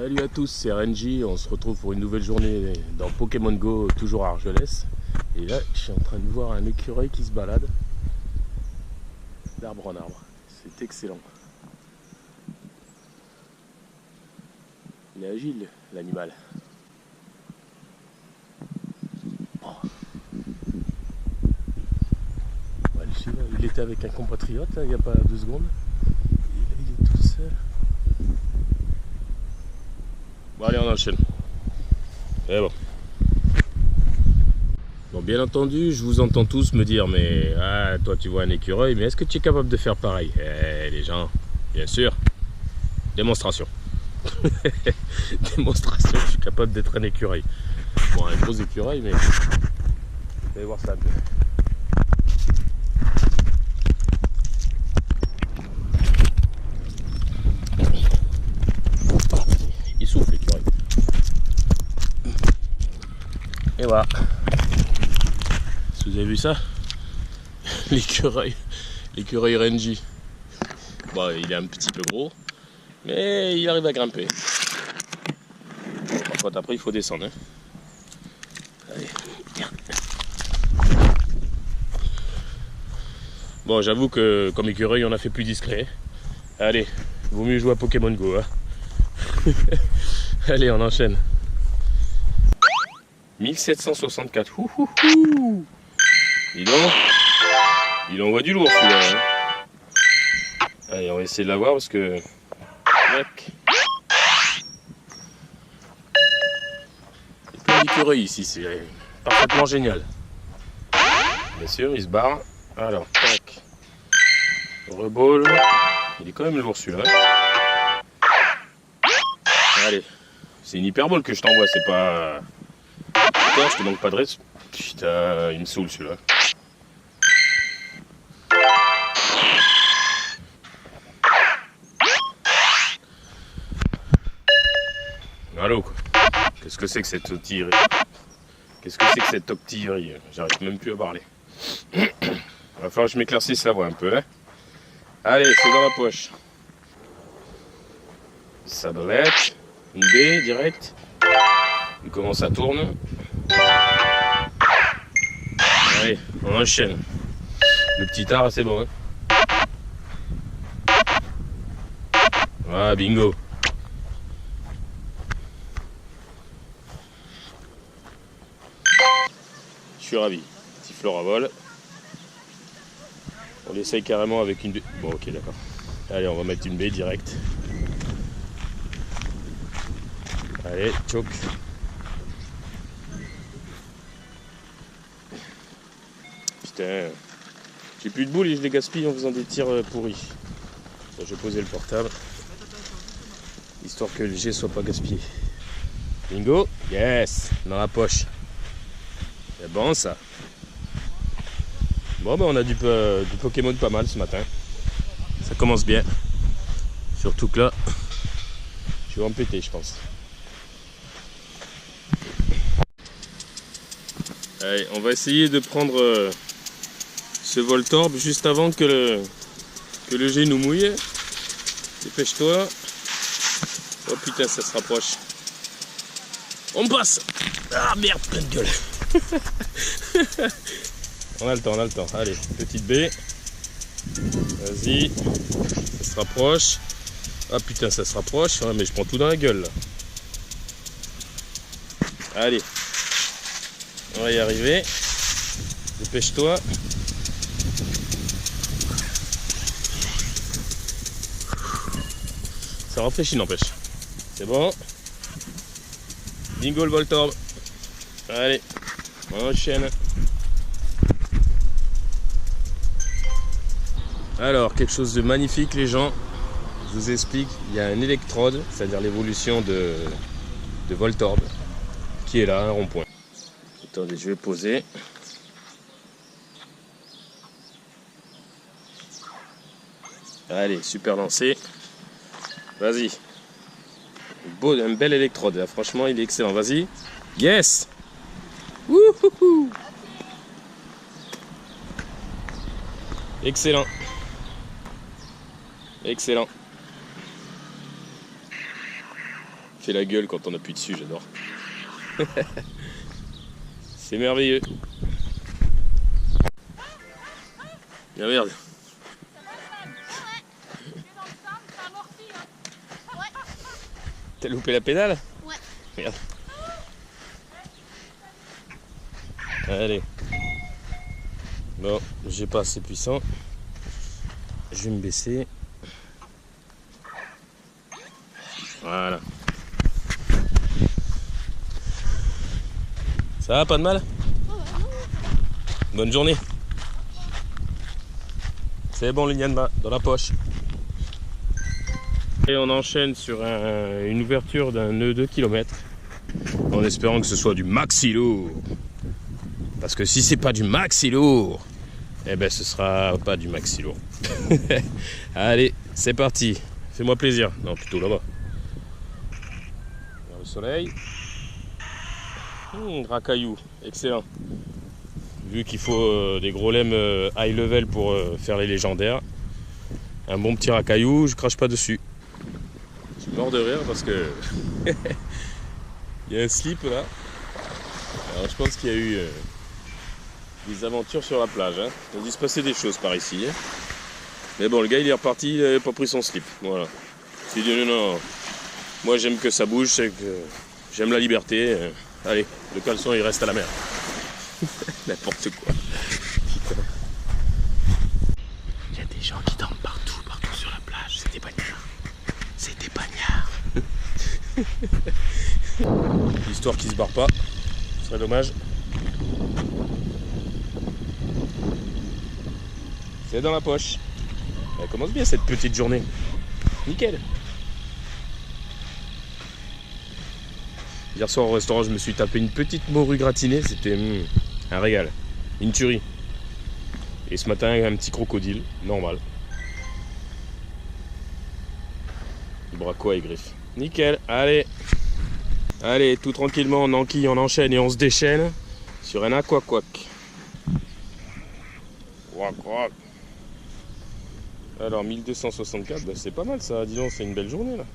Salut à tous, c'est RNJ, on se retrouve pour une nouvelle journée dans Pokémon Go, toujours à Argelès. Et là, je suis en train de voir un écureuil qui se balade d'arbre en arbre. C'est excellent. Il est agile, l'animal. Oh. On va le suivre. Il était avec un compatriote, là, il n'y a pas 2 secondes. Et là, il est tout seul. Bon, allez, on enchaîne. Et bon. Bon, bien entendu, je vous entends tous me dire, mais ah, toi tu vois un écureuil, mais est-ce que tu es capable de faire pareil? Eh, les gens, bien sûr. Démonstration. Démonstration, je suis capable d'être un écureuil. Bon, un gros écureuil, mais vous allez voir ça un peu. Il souffle l'écureuil. Et voilà. Vous avez vu ça? L'écureuil RNJ. Bon, il est un petit peu gros, mais il arrive à grimper. Par contre, après, il faut descendre. Hein. Allez, viens. Bon, j'avoue que comme écureuil, on a fait plus discret. Allez, vaut mieux jouer à Pokémon Go. Hein. Allez, on enchaîne. 1764. Ouhouhou. Dis donc, il envoie du lourd celui-là. Hein. Allez, on va essayer de l'avoir parce que... Il y a plein d'écureuils ici, c'est parfaitement génial. Bien sûr, il se barre. Alors, tac. Reball. Il est quand même lourd celui-là. Allez, c'est une hyperbole que je t'envoie, c'est pas... Putain, je te manque pas de respect. Putain, il me saoule celui-là. Allô, quoi. Qu'est-ce que c'est que cette octillerie? Qu'est-ce que c'est que cette octillerie? J'arrive même plus à parler. Il va falloir que je m'éclaircisse la voix un peu. Hein. Allez, c'est dans la poche. Sablette. Une baie, direct. Et comment ça tourne? Allez, on enchaîne. Le petit art, c'est bon. Hein. Ah, bingo. Je suis ravi. Petit floravol. On l'essaye carrément avec une baie. Bon, ok, d'accord. Allez, on va mettre une baie directe. Allez, choc. Putain. J'ai plus de boules et je les gaspille en faisant des tirs pourris. Bon, je vais poser le portable. Histoire que le jet soit pas gaspillé. Bingo. Yes. Dans la poche. C'est bon ça. Bon, ben on a du Pokémon pas mal ce matin. Ça commence bien. Surtout que là, je vais en péter, je pense. Allez, on va essayer de prendre ce Voltorb juste avant que le jet nous mouille. Dépêche-toi. Oh putain, ça se rapproche. On passe. Ah merde, plein de gueule. On a le temps, Allez, petite baie. Vas-y. Ça se rapproche. Ah putain, ça se rapproche. Ouais, mais je prends tout dans la gueule là. Allez. On va y arriver. Dépêche-toi. Ça rafraîchit, n'empêche. C'est bon. Bingo le Voltorb. Allez, on enchaîne. Alors, quelque chose de magnifique, les gens. Je vous explique. Il y a un électrode, c'est-à-dire l'évolution de Voltorb, qui est là, un rond-point. Attendez, je vais poser. Allez, super lancé. Vas-y. Un bel électrode, là. Franchement, il est excellent. Vas-y. Yes. Wouhouhou. Excellent. Excellent. fait la gueule quand on appuie dessus, j'adore. C'est merveilleux. Ah merde. T'as loupé la pédale? Ouais. Merde. Allez. Bon, j'ai pas assez puissant. Je vais me baisser. Voilà. Ça va, pas de mal? Bonne journée. C'est bon, l'Ignanma, dans la poche. Et on enchaîne sur une ouverture d'un nœud 2 km en espérant que ce soit du maxi lourd. Parce que si c'est pas du maxi lourd, eh ben ce sera pas du maxi lourd. Allez, c'est parti. Fais-moi plaisir. Non, plutôt là-bas. Vers le soleil. Racaillou, excellent. Vu qu'il faut des gros lemmes high level pour faire les légendaires. Un bon petit racaillou, je crache pas dessus. Je suis mort de rire parce que il y a un slip là. Alors je pense qu'il y a eu des aventures sur la plage. Hein. Il a dû se passer des choses par ici. Hein. Mais bon, le gars il est reparti, il n'avait pas pris son slip. Voilà. Il dit non, moi j'aime que ça bouge, c'est que j'aime la liberté. Allez, le caleçon il reste à la mer. N'importe quoi. Putain. Il y a des gens qui dorment partout sur la plage. C'est des bagnards. C'est des bagnards. L'histoire qui se barre pas. Ce serait dommage. C'est dans la poche. Elle commence bien cette petite journée. Nickel. Hier soir au restaurant, je me suis tapé une petite morue gratinée. C'était un régal. Une tuerie. Et ce matin, un petit crocodile. Normal. Braco et griffes. Nickel. Allez. Allez, tout tranquillement, on enquille, on enchaîne et on se déchaîne sur un aquaquac. Quack. Alors 1264, bah, c'est pas mal ça, disons, c'est une belle journée là.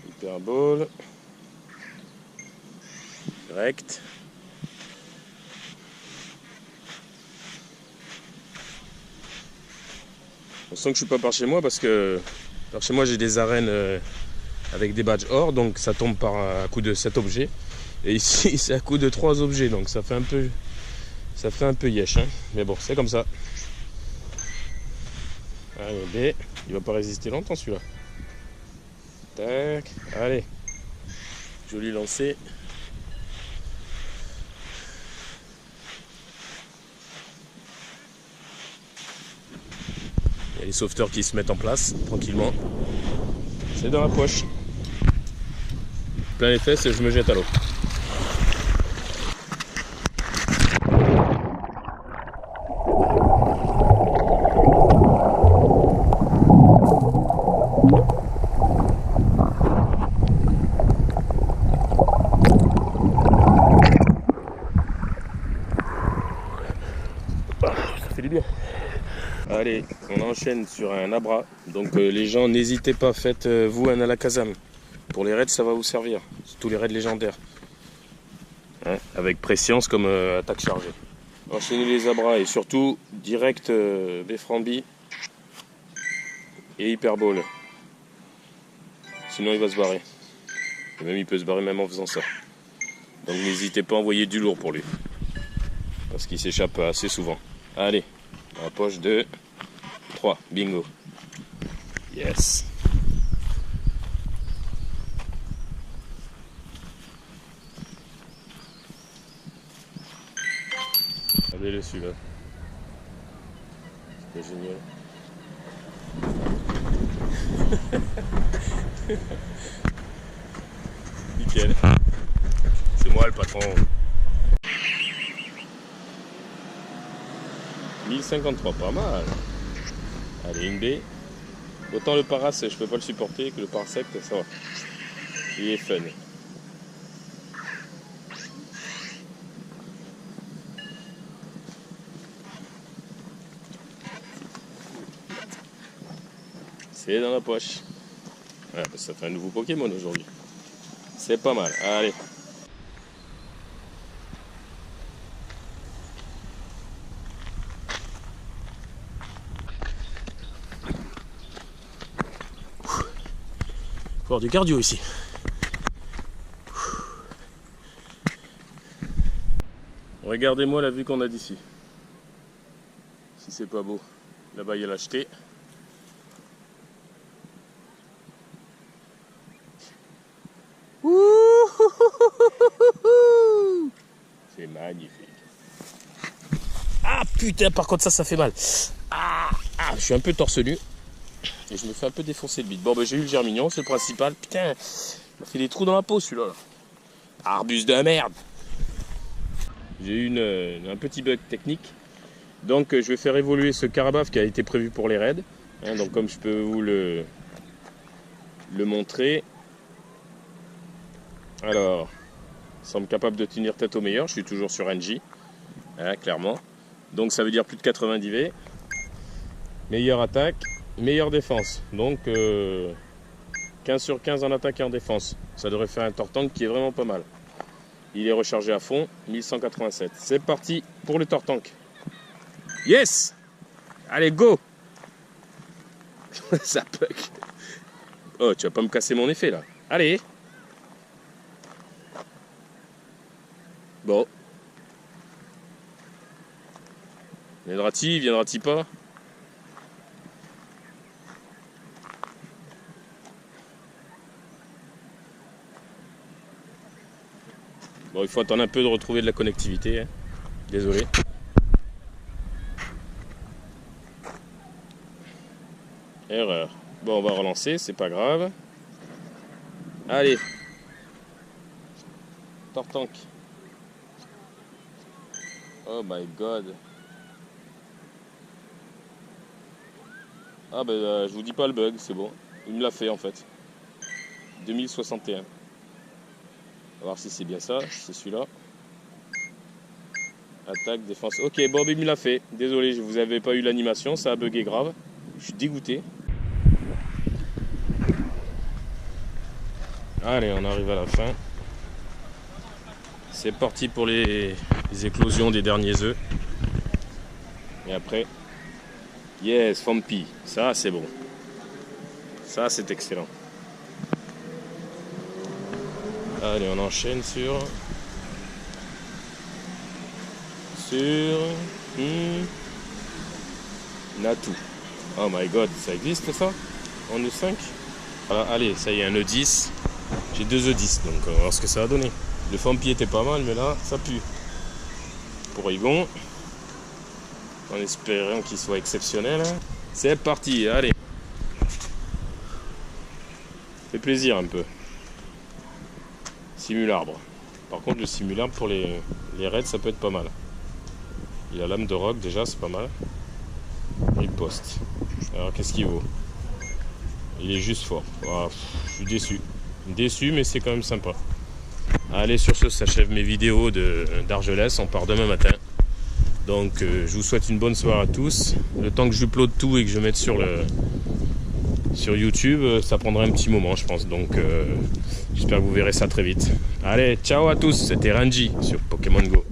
Hyperbole. Direct. On sent que je suis pas par chez moi parce que par chez moi j'ai des arènes avec des badges or, donc ça tombe par un coup de 7 objets. Et ici c'est à coup de 3 objets, donc ça fait un peu yesh, hein. Mais bon, c'est comme ça. Allez, il va pas résister longtemps celui-là. Tac, allez. Joli lancé. Il y a les sauveteurs qui se mettent en place tranquillement. C'est dans la poche. Plein les fesses et je me jette à l'eau. Ça fait du bien. Allez, on enchaîne sur un abra. Donc les gens, n'hésitez pas, faites-vous un alakazam. Pour les raids, ça va vous servir. C'est tous les raids légendaires. Hein, avec préscience comme attaque chargée. Enchaînez les abras et surtout, direct Beframbi et Hyperbole. Sinon il va se barrer. Et même il peut se barrer même en faisant ça. Donc n'hésitez pas à envoyer du lourd pour lui. Parce qu'il s'échappe assez souvent. Allez, dans la poche 2, 3, bingo. Yes. Regardez-le celui-là. C'est génial. Nickel. C'est moi le patron. 1053, pas mal. Allez, une baie. Autant le paras, je peux pas le supporter que le parasect, ça va. Il est fun. C'est dans la poche. Ouais, bah ça fait un nouveau Pokémon aujourd'hui. C'est pas mal. Allez. Faut avoir du cardio ici. Regardez-moi la vue qu'on a d'ici. Si c'est pas beau. Là-bas, il y a l'acheté. C'est magnifique. Ah putain, par contre ça fait mal. Je suis un peu torse nu. Et je me fais un peu défoncer le bide. Bon, bah, j'ai eu le germignon, c'est le principal. Putain, il m'a fait des trous dans la peau celui-là. Là. Arbuste de merde. J'ai eu un petit bug technique. Donc je vais faire évoluer ce carabaf qui a été prévu pour les raids. Hein, donc comme je peux vous le montrer. Alors, il semble capable de tenir tête au meilleur. Je suis toujours sur NJ, hein, clairement. Donc ça veut dire plus de 90 V. Meilleure attaque, meilleure défense. Donc 15 sur 15 en attaque et en défense. Ça devrait faire un Tortank qui est vraiment pas mal. Il est rechargé à fond, 1187. C'est parti pour le Tortank. Yes! Allez, go! Ça bug. Oh, tu vas pas me casser mon effet là. Allez! Bon. Viendra-t-il pas? Bon, il faut attendre un peu de retrouver de la connectivité. Hein. Désolé. Erreur. Bon, on va relancer, c'est pas grave. Allez. Tortank. Oh my god. Ah ben je vous dis pas le bug, c'est bon. Il me l'a fait en fait. 2061. On va voir si c'est bien ça, c'est celui-là. Attaque, défense. Ok, bon, il me l'a fait. Désolé, je vous avais pas eu l'animation, ça a bugué grave. Je suis dégoûté. Allez, on arrive à la fin. C'est parti pour les éclosions des derniers œufs. Et après, yes, Fampi. Ça, c'est bon. Ça, c'est excellent. Allez, on enchaîne sur Natu. Oh my god, ça existe ça? En E5? Voilà, allez, ça y est, un E10. J'ai 2 E10, donc on va voir ce que ça va donner. Le Fampi était pas mal, mais là, ça pue. Pour Rigon, en espérant qu'il soit exceptionnel. C'est parti, allez. Fait plaisir un peu. Simularbre. Par contre, le simularbre pour les raids, ça peut être pas mal. Il a l'âme de roc, déjà, c'est pas mal. Et le poste. Alors, qu'est-ce qu'il vaut? Il est juste fort. Oh, je suis déçu. Déçu, mais c'est quand même sympa. Allez, sur ce, s'achève mes vidéos d'Argelès. On part demain matin. Donc, je vous souhaite une bonne soirée à tous. Le temps que j'uploade tout et que je mette sur YouTube, ça prendra un petit moment, je pense. Donc, j'espère que vous verrez ça très vite. Allez, ciao à tous. C'était Renji sur Pokémon Go.